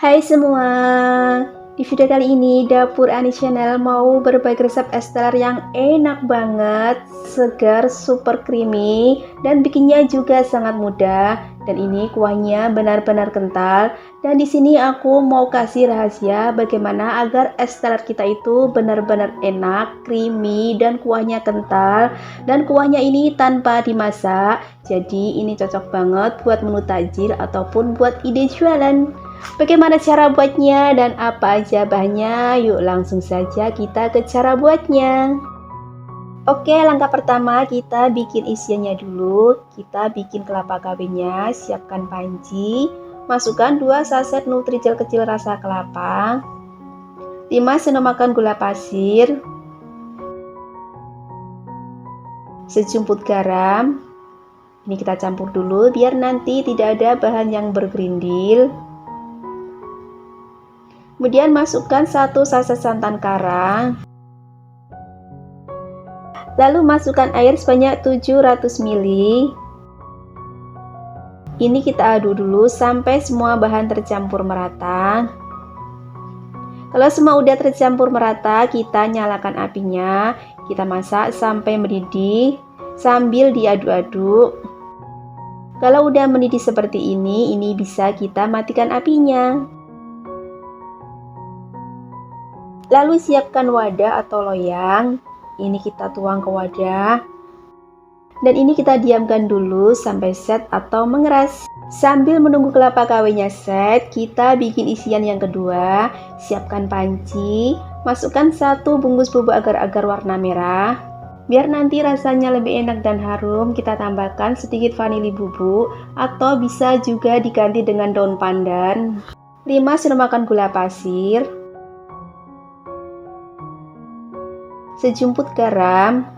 Hai semua, di video kali ini Dapur Ani Channel mau berbagi resep es teler yang enak banget, segar, super creamy, dan bikinnya juga sangat mudah. Dan ini kuahnya benar-benar kental. Dan di sini aku mau kasih rahasia bagaimana agar es teler kita itu benar-benar enak, creamy, dan kuahnya kental. Dan kuahnya ini tanpa dimasak, jadi ini cocok banget buat menu takjil ataupun buat ide jualan. Bagaimana cara buatnya dan apa aja bahannya? Yuk langsung saja kita ke cara buatnya. Oke, langkah pertama kita bikin isiannya dulu. Kita bikin kelapa kawinnya, siapkan panci, masukkan 2 saset Nutrijel kecil rasa kelapa, 5 sendok makan gula pasir, sejumput garam. Ini kita campur dulu biar nanti tidak ada bahan yang bergerindil. Kemudian masukkan 1 saset santan kara. Lalu masukkan air sebanyak 700 ml. Ini kita aduk dulu sampai semua bahan tercampur merata. Kalau semua udah tercampur merata, kita nyalakan apinya. Kita masak sampai mendidih sambil diaduk-aduk. Kalau udah mendidih seperti ini bisa kita matikan apinya. Lalu siapkan wadah atau loyang. Ini kita tuang ke wadah. Dan ini kita diamkan dulu sampai set atau mengeras. Sambil menunggu kelapa kawinnya set, kita bikin isian yang kedua. Siapkan panci, masukkan 1 bungkus bubuk agar-agar warna merah. Biar nanti rasanya lebih enak dan harum, kita tambahkan sedikit vanili bubuk atau bisa juga diganti dengan daun pandan. 5 sendok makan gula pasir, sejumput garam.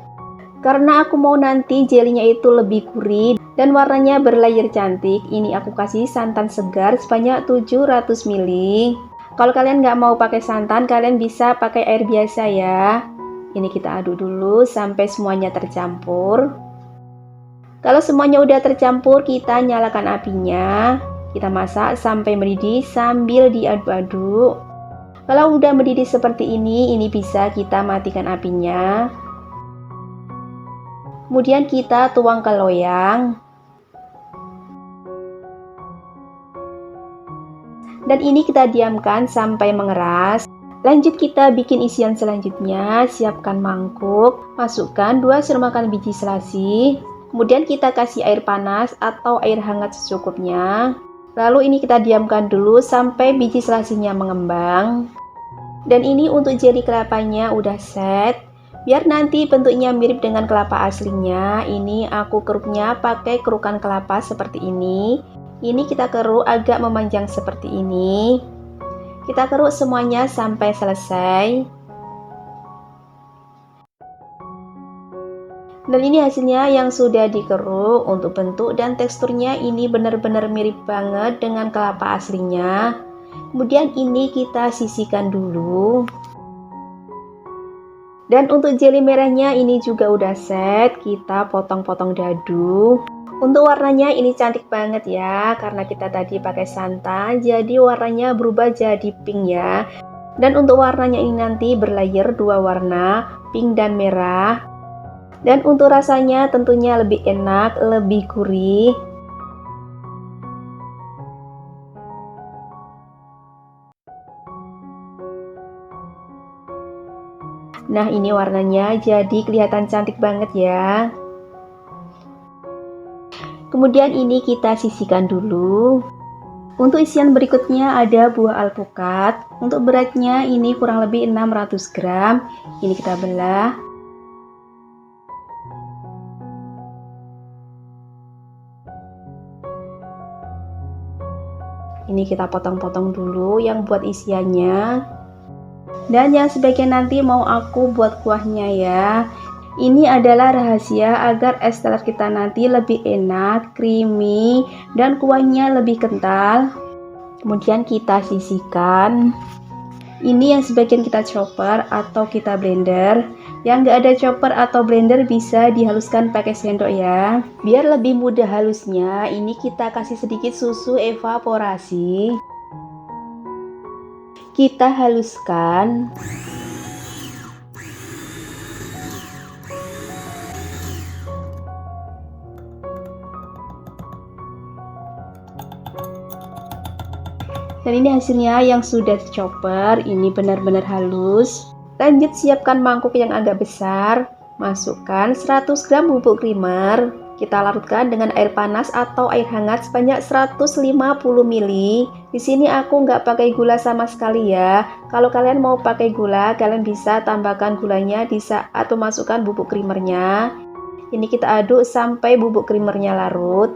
Karena aku mau nanti jelinya itu lebih gurih dan warnanya berlayar cantik, ini aku kasih santan segar sebanyak 700 ml. Kalau kalian nggak mau pakai santan, kalian bisa pakai air biasa ya. Ini kita aduk dulu sampai semuanya tercampur. Kalau semuanya udah tercampur, kita nyalakan apinya. Kita masak sampai mendidih sambil diaduk-aduk. Kalau udah mendidih seperti ini bisa kita matikan apinya. Kemudian kita tuang ke loyang. Dan ini kita diamkan sampai mengeras. Lanjut kita bikin isian selanjutnya. Siapkan mangkuk, masukkan 2 sendok makan biji selasi. Kemudian kita kasih air panas atau air hangat secukupnya. Lalu ini kita diamkan dulu sampai biji selasinya mengembang. Dan ini untuk jeli kelapanya udah set. Biar nanti bentuknya mirip dengan kelapa aslinya, ini aku keruknya pakai kerukan kelapa seperti ini. Ini kita keruk agak memanjang seperti ini. Kita keruk semuanya sampai selesai. Dan ini hasilnya yang sudah dikeruk. Untuk bentuk dan teksturnya ini benar-benar mirip banget dengan kelapa aslinya. Kemudian ini kita sisihkan dulu. Dan untuk jeli merahnya ini juga udah set. Kita potong-potong dadu. Untuk warnanya ini cantik banget ya, karena kita tadi pakai santan, jadi warnanya berubah jadi pink ya. Dan untuk warnanya ini nanti berlayer 2 warna, pink dan merah. Dan untuk rasanya tentunya lebih enak, lebih gurih. Nah, ini warnanya jadi kelihatan cantik banget ya. Kemudian ini kita sisihkan dulu. Untuk isian berikutnya ada buah alpukat. Untuk beratnya ini kurang lebih 600 gram. Ini kita belah. Ini kita potong-potong dulu yang buat isiannya. Dan yang sebagian nanti mau aku buat kuahnya ya. Ini adalah rahasia agar es teler kita nanti lebih enak, creamy, dan kuahnya lebih kental. Kemudian kita sisihkan. Ini yang sebagian kita chopper atau kita blender. Yang nggak ada chopper atau blender bisa dihaluskan pakai sendok ya. Biar lebih mudah halusnya, ini kita kasih sedikit susu evaporasi. Kita haluskan. Dan ini hasilnya yang sudah dichopper, ini benar-benar halus. Lanjut siapkan mangkuk yang agak besar, masukkan 100 gram bubuk creamer. Kita larutkan dengan air panas atau air hangat sebanyak 150 ml. Di sini aku nggak pakai gula sama sekali ya. Kalau kalian mau pakai gula, kalian bisa tambahkan gulanya di saat memasukkan bubuk creamernya. Ini kita aduk sampai bubuk creamernya larut.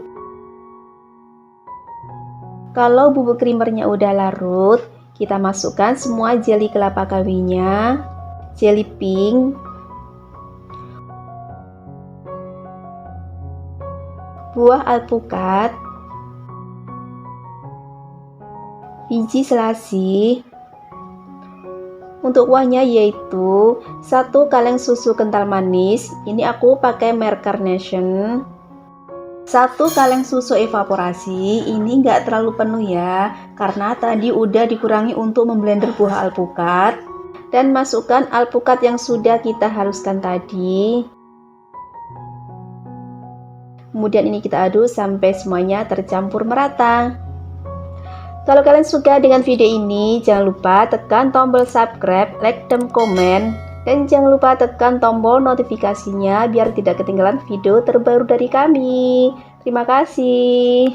Kalau bubuk creamernya udah larut, kita masukkan semua jelly kelapa kawinnya, jelly pink, buah alpukat, biji selasih. Untuk kuahnya yaitu 1 kaleng susu kental manis, ini aku pakai merek Carnation. 1 kaleng susu evaporasi, ini enggak terlalu penuh ya, karena tadi udah dikurangi untuk memblender buah alpukat. Dan masukkan alpukat yang sudah kita haluskan tadi. Kemudian ini kita aduk sampai semuanya tercampur merata. Kalau kalian suka dengan video ini, jangan lupa tekan tombol subscribe, like, dan komen. Dan jangan lupa tekan tombol notifikasinya biar tidak ketinggalan video terbaru dari kami. Terima kasih.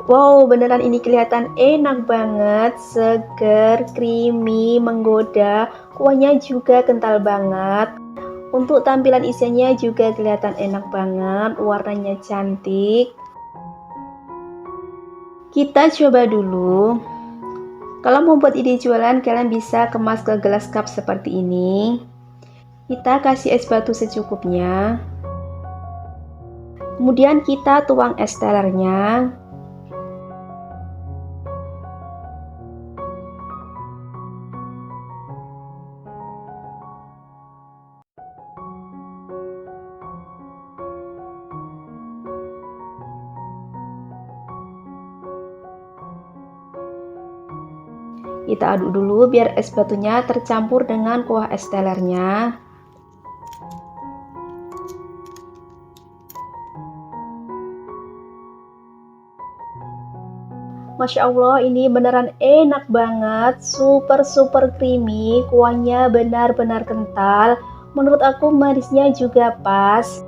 Wow, beneran ini kelihatan enak banget, seger, creamy, menggoda. Kuahnya juga kental banget. Untuk tampilan isiannya juga kelihatan enak banget, warnanya cantik. Kita coba dulu. Kalau mau buat ide jualan, kalian bisa kemas ke gelas cup seperti ini. Kita kasih es batu secukupnya. Kemudian kita tuang es tellernya. Kita aduk dulu biar es batunya tercampur dengan kuah es tellernya. Masya Allah, ini beneran enak banget, super creamy, kuahnya benar-benar kental. Menurut aku manisnya juga pas.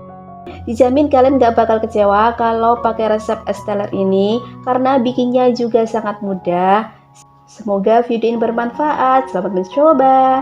Dijamin kalian gak bakal kecewa kalau pakai resep es teller ini, karena bikinnya juga sangat mudah. Semoga video ini bermanfaat. Selamat mencoba.